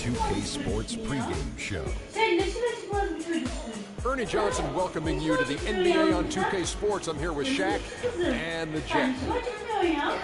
2K Sports pregame show. Ernie Johnson welcoming you to the NBA on 2K Sports. I'm here with Shaq and the Jets.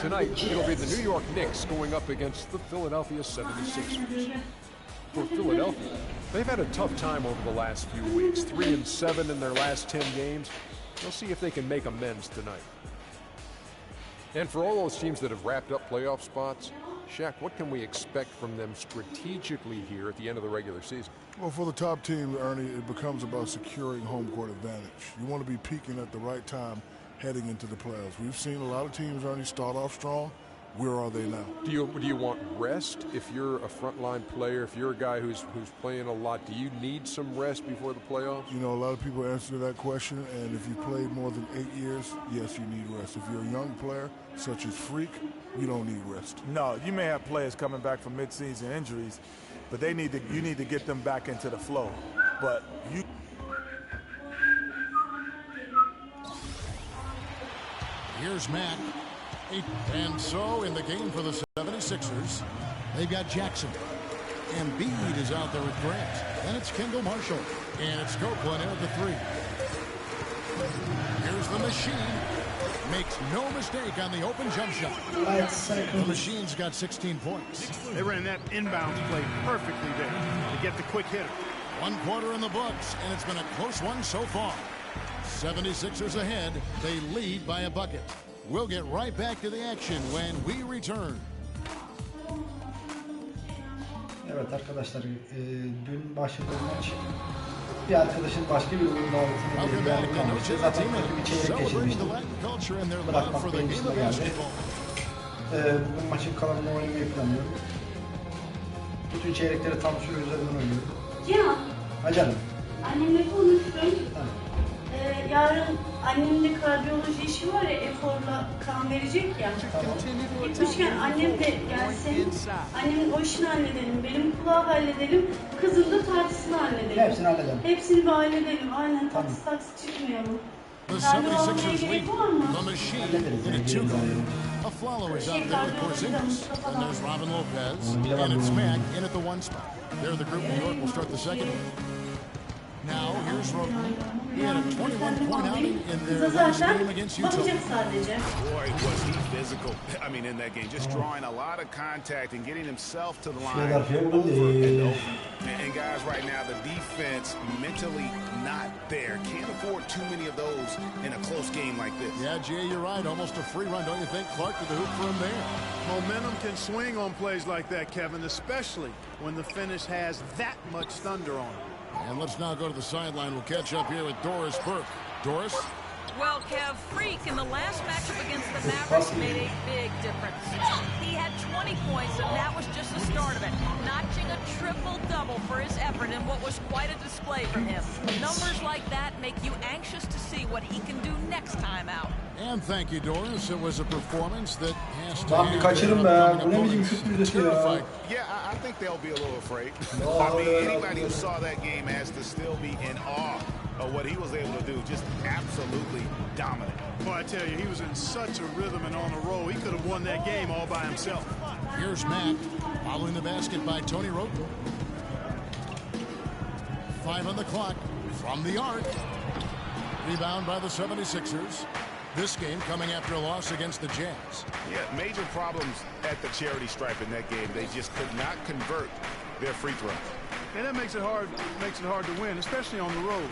Tonight, it'll be the New York Knicks going up against the Philadelphia 76ers. For Philadelphia, they've had a tough time over the last few weeks. 3-7 in their last 10 games. We'll see if they can make amends tonight. And for all those teams that have wrapped up playoff spots, Shaq, what can we expect from them strategically here at the end of the regular season? Well, for the top team, Ernie, it becomes about securing home court advantage. You want to be peaking at the right time heading into the playoffs. We've seen a lot of teams, Ernie, start off strong. Where are they now? Do you want rest if you're a frontline player, if you're a guy who's playing a lot? Do you need some rest before the playoffs? You know, a lot of people answer that question, and if you played more than 8 years, yes, you need rest. If you're a young player, such as Freak, you don't need rest. No, you may have players coming back from mid-season injuries, but you need to get them back into the flow. But you... Here's Matt. And so in the game for the 76ers, they've got Jackson. Embiid is out there with Grant. And it's Kendall Marshall. And it's Copeland in at the three. Here's the machine. Makes no mistake on the open jump shot. The machine's got 16 points. They ran that inbounds play perfectly there to get the quick hitter. 1 quarter in the books, and it's been a close one so far. 76ers ahead. They lead by a bucket. We'll get right back to the action when we return. Evet arkadaşlar, dün başladığı maç bir arkadaşın başka bir oyun davetine gelmişti. Zaten kötü bir çeyrek geçirmişti. Bırakmak benim üstüme geldi. Bugün maçın kalanını oynamayı planlıyorum. Bütün çeyrekleri tam süre üzerinden oynuyorum. Cihan. Ha canım. Annemle konuştum. Tamam. Yarın annemin de kardiyoloji işi var ya, eforla kan verecek ya. Tamam. Gitmişken annem de gelsin. Annemin o işini halledelim. Benim kulağı halledelim. Kızım da tartısını halledelim. Hepsini halledelim. Hepsini bir halledelim. Aynen, taksi çıkmayalım. The 76ers lead the machine in a 2-0. Aflalo is out there with Porzingis. And there's Robin Lopez. And it's Mac in at the 1 spot. There the group New York will start the second. Now here's Roden. He had a 21-point outing in their last game against Utah. Boy, was he physical. I mean, in that game, just drawing a lot of contact and getting himself to the line over and over. And guys, right now, the defense mentally not there. Can't afford too many of those in a close game like this. Yeah, Jay, you're right. Almost a free run, don't you think? Clark to the hoop for him there. Momentum can swing on plays like that, Kevin, especially when the finish has that much thunder on it. And let's now go to the sideline. We'll catch up here with Doris Burke. Doris? Well, Kev, Freak in the last matchup against the Mavericks made a big difference. He had 20 points, and that was just the start of it. Notching a triple-double for his effort in what was quite a display from him. Numbers like that make you anxious to see what he can do next time out. And thank you, Doris. It was a performance that has to Lan bir kaçırın be. Bu ne biçim şut müjdesi ya. Yeah, I think they'll be a little afraid. I mean, anybody who saw that game has to still be in awe of what he was able to do. Just absolutely dominant. Boy, I tell you, he was in such a rhythm and on a roll. He could have won that game all by himself. Here's Matt, following the basket by Tony Roten. 5 on the clock from the arc. Rebound by the 76ers. This game coming after a loss against the Jazz. Yeah, major problems at the charity stripe in that game. They just could not convert their free throws. And that makes it hard to win, especially on the road.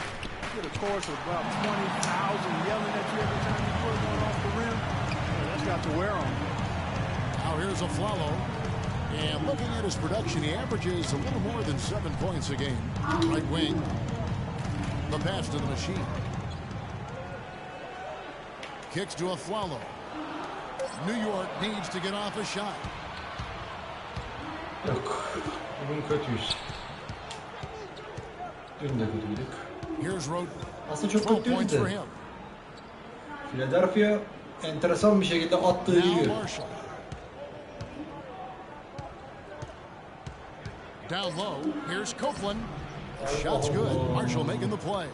You get a chorus of about 20,000 yelling at you every time you put one off the rim. That's got to wear on. Now here's Aflalo. And looking at his production, he averages a little more than 7 points a game. Right wing. The pass to the machine. Kicks to Aflalo. New York needs to get off a shot. Yok. Bugün kötüyüz. Dün de kötüydük. Here's Roden. Aslında çok kötüydü de. Philadelphia enteresan bir şekilde attığı gidiyor. Down low. Here's Copeland. Shot's good. Marshall making the play.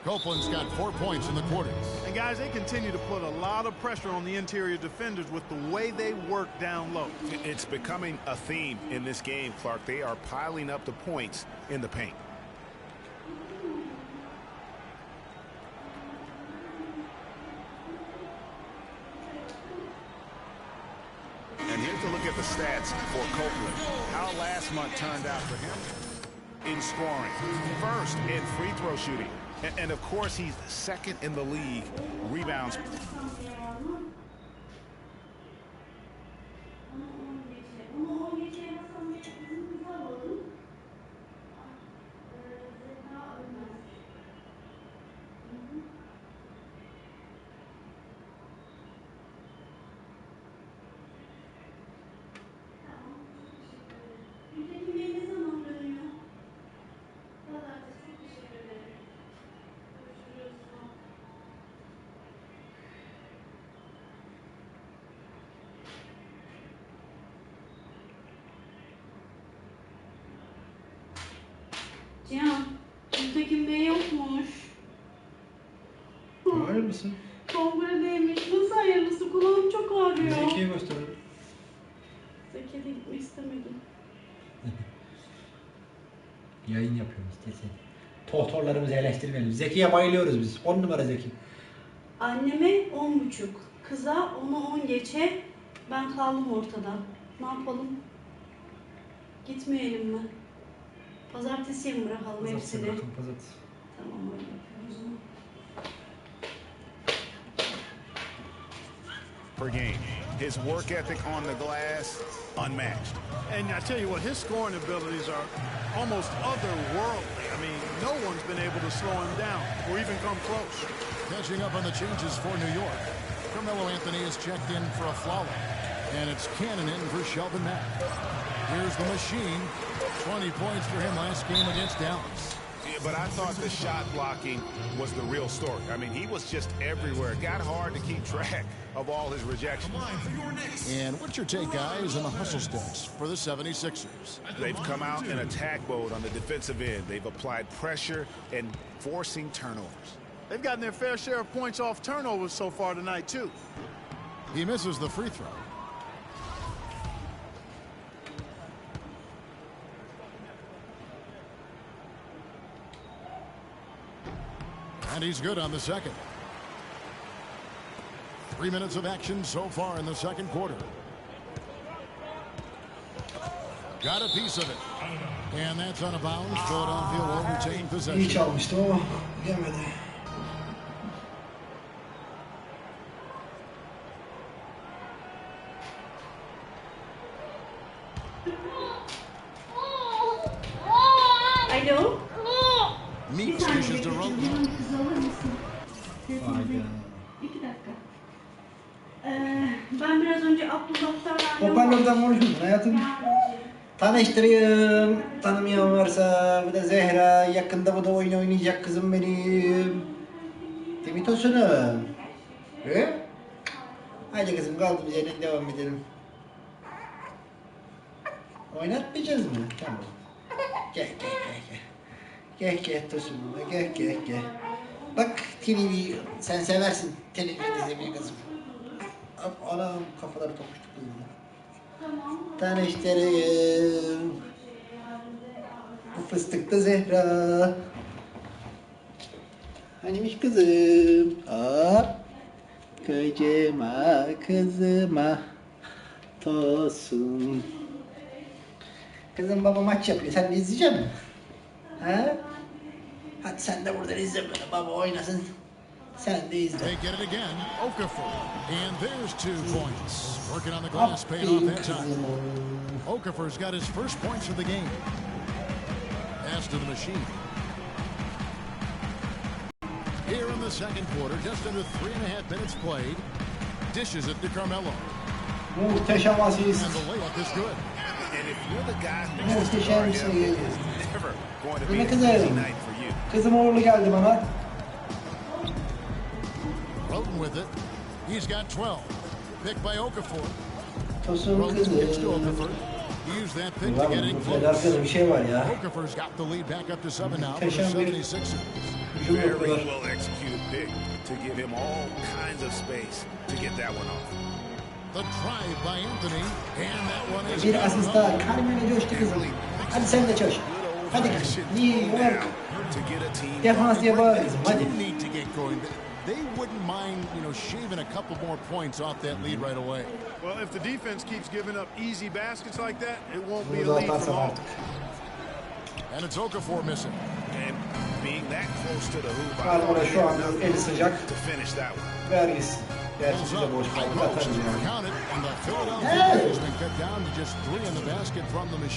Copeland's got 4 points in the quarter. And guys, they continue to put a lot of pressure on the interior defenders with the way they work down low. It's becoming a theme in this game, Clark. They are piling up the points in the paint. And here's a look at the stats for Copeland. How last month turned out for him in scoring. First in free throw shooting. And of course, he's second in the league rebounds. Cihan, Gültekin Bey yokmuş. Hayırlısı. Kongredeymiş. Nasıl hayırlısı? Kulağım çok ağrıyor. Zeki'ye gösterelim. Zeki'ye de gitmek istemedim. Yayın yapıyoruz kesin. Tohtorlarımızı eleştirmeyelim. Zeki'ye bayılıyoruz biz. 10 numara Zeki. Anneme 10.30. Kıza 10'u 10 geçe. Ben kaldım ortada. Ne yapalım? Gitmeyelim mi? Pazartesiye mi bırakalım hepsini? Pazartesi. Tamam, öyle yapıyoruz. Per game. His work ethic on the glass, unmatched. And I tell you what, his scoring abilities are almost otherworldly. I mean, no one's been able to slow him down or even come close. Catching up on the changes for New York. Carmelo Anthony is checked in for a Flawless. And it's Cannon in for Shelvin Mack. Here's the machine. 20 points for him last game against Dallas. Yeah, but I thought the shot blocking was the real story. I mean, he was just everywhere. It got hard to keep track of all his rejections. And what's your take, guys, on the hustle steps for the 76ers? They've come out in attack mode on the defensive end. They've applied pressure and forcing turnovers. They've gotten their fair share of points off turnovers so far tonight, too. He misses the free throw. And he's good on the second. 3 minutes of action so far in the second quarter. Got a piece of it. And that's on a bounce. Philadelphia will retain possession. İyi çalmıştı o. Yemedi. Alo? Meeks dishes to Roten. İki dakika. Ben biraz önce Abdullah'tan Hoparlörden konuşuyorsun hayatım. Tanıştırayım. Tanımayan varsa bu da Zehra. Yakında bu da oyun oynayacak kızım benim. Değil mi Tosunum? He? Hadi kızım kaldığımız yerden devam edelim. Oynatmayacağız mı? Tamam. Gel. Gel Tosunum. Gel. Bak televizyon. Sen seversin televizyon izlemeyi kızım. Anam kafaları tokuştuk kızımla. Tanıştırayım. Bu fıstıklı Zehra. Hanimiş kızım? Hop. Kocama kızıma Tosun. Kızım baba maç yapıyor. Sen de izleyecek misin? Ha? Hadi sen de buradan izle böyle. Baba oynasın. Sen de izle. They get it again. Okafor. And there's 2 points. Working on the glass, paying off that time. Okafor's got his first points of the game. Pass to the machine. Here in the second quarter, just under 3.5 minutes played. Dishes it to Carmelo. Muhteşem asist. And the layup is good. And if you're the guy who Muhteşem it's never going to be Yine an easy kızım. night for you. Kızım uğurlu geldi bana. Roten with it. He's got 12. Picked by Okafor. Tosun Roten gets to kızım. Okafor. Use that pick to Ulan get in bu close. Philadelphia'da bir şey var ya. Okafor's got the lead back up to 7 now for the Muhteşem bir 76ers. Very well executed pick to give him all kinds of space to get that one off. The drive by Anthony, and that one is Bir asist daha. Karim'e coştu kızım. Hadi sen de coş. Hadi kızım. New York. Defans diye bağır kızım. Hadi. They wouldn't mind, shaving a couple more points off that lead right away. Well, if the defense keeps giving up easy baskets like that, it won't be a lead from all. And it's Okafor missing. And being that close to the hoop, Karmora şu anda eli sıcak. to finish that one. Ver gitsin. Gerçi bize boş kaldı. Atarız yani.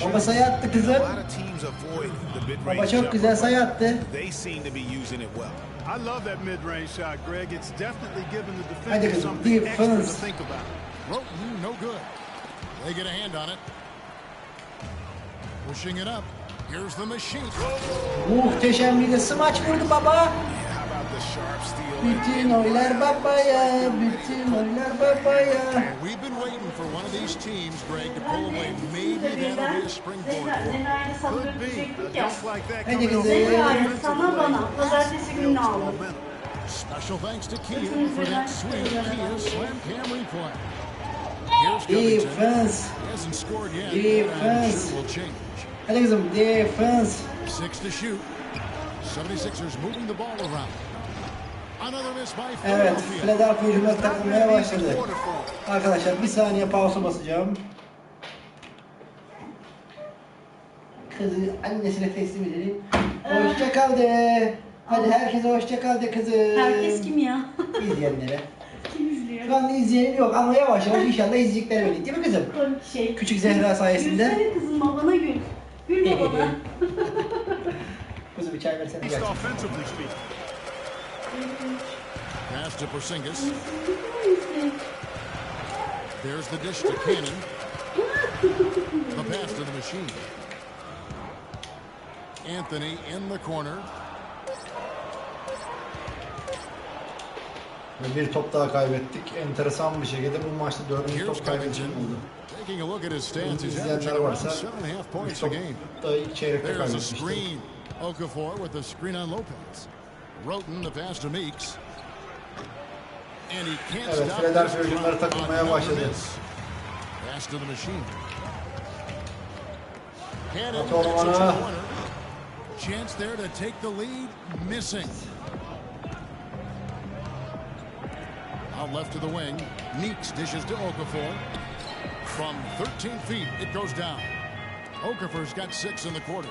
Baba sayı attı kızım. Baba çok güzel sayı attı. They seem to be using it well. I love that mid-range shot, Greg. It's definitely given the Hadi defender kızım. something extra to Defense. think about. Roten, no good. They get a hand on it. Pushing it up. Here's the machine. Muhteşem bir de smaç vurdu baba. Bütün oylar babaya, bütün oylar babaya. We've been waiting for one of these teams, Greg, to pull away. Maybe that'll be a springboard. Could be. Just like that Hadi coming kızım. Sana bana. Pazartesi günü aldım. Special thanks to Kia for that sweet Kia slam cam replay. Here's Covington. Defense. He hasn't scored yet. Defense. I'm sure will change. Hadi kızım. Defense. 6 to shoot. 76ers moving the ball around. Another miss by Evet, Philadelphia. Philadelphia hücumda takılmaya başladı. Arkadaşlar bir saniye pausa basacağım. Kızı annesine teslim edelim. Hoşça kal de. Hadi herkese hoşça kal de kızım. Herkes kim ya? İzleyenlere. Kim izliyor? Şu anda izleyenim yok ama yavaş yavaş inşallah izleyecekler beni. Değil mi kızım? Küçük Zehra sayesinde. Gülsene kızım, babana gül. Gül babana. Kızım bir çay versene. Just offensively speaking. Pass to Porzingis. There's the dish to Cannon. The pass to the machine. Anthony in the corner. Bir top daha kaybettik. Enteresan bir şekilde bu maçta 4. top kaybedişim oldu. Taking a look at his stats, he's İzleyenler averaging around varsa 7.5 points a game. da ilk çeyrekte There's a kaybetmiştik. screen. Okafor with the screen on Lopez. Roten the pass to Meeks. And he can't Evet, stop Philadelphia this hücumları clock takılmaya on başladı. miss. Pass to the machine. Cannon At oğlum gets it to ana. the corner. Chance there to take the lead. Missing. Out left to the wing. Meeks dishes to Okafor. From 13 feet, it goes down. Okafor's got 6 in the quarter.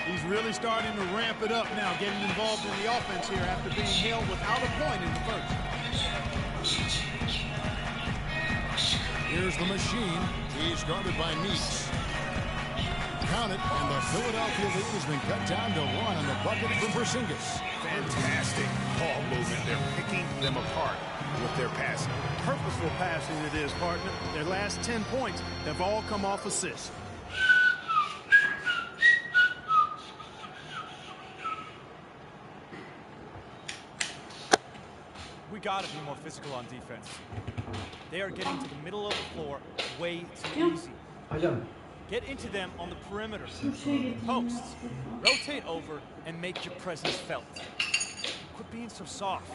He's really starting to ramp it up now, getting involved in the offense here after being held without a point in the first. Here's the machine. He's guarded by Meeks. Count it, and the Philadelphia lead has been cut down to 1 on the bucket from Porzingis. Fantastic ball movement. They're picking them apart with their passing. Purposeful passing it is, partner. Their last 10 points have all come off assists. We gotta be more physical on defense. They are getting to the middle of the floor way too easy. Hocam. Get into them on the perimeter. Posts. Rotate over and make your presence felt. Quit being so soft.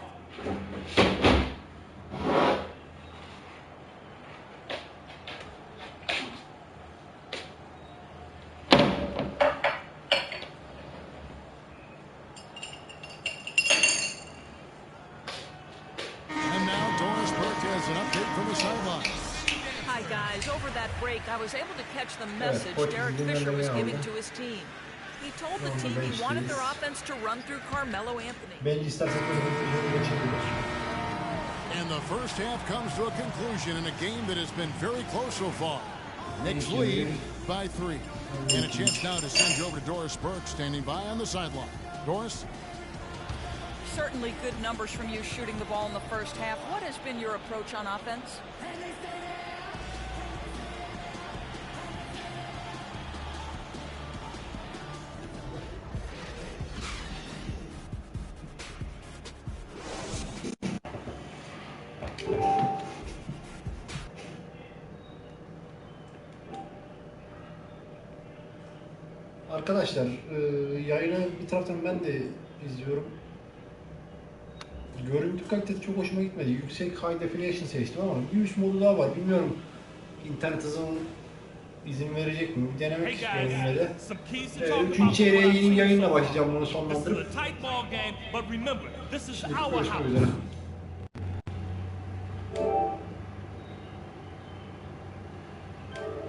Hi guys, over that break I was able to catch the message Derek Fisher was giving to his team. He told the team he wanted their offense to run through Carmelo Anthony. And the first half comes to a conclusion in a game that has been very close so far. Knicks lead by 3. And a chance now to send you over to Doris Burke standing by on the sideline. Doris? Certainly good numbers from you shooting the ball in the first half. What has been your approach on offense? Arkadaşlar yayını bir taraftan ben de izliyorum. Görüntü kalitesi çok hoşuma gitmedi. Yüksek High Definition seçtim ama bir üst modu daha var. Bilmiyorum internet hızım izin verecek mi? Bir denemek istiyorum yine de. Üçüncü çeyreğe yeni yayınla başlayacağım bunu sonlandırıp. Şimdi görüşmek üzere.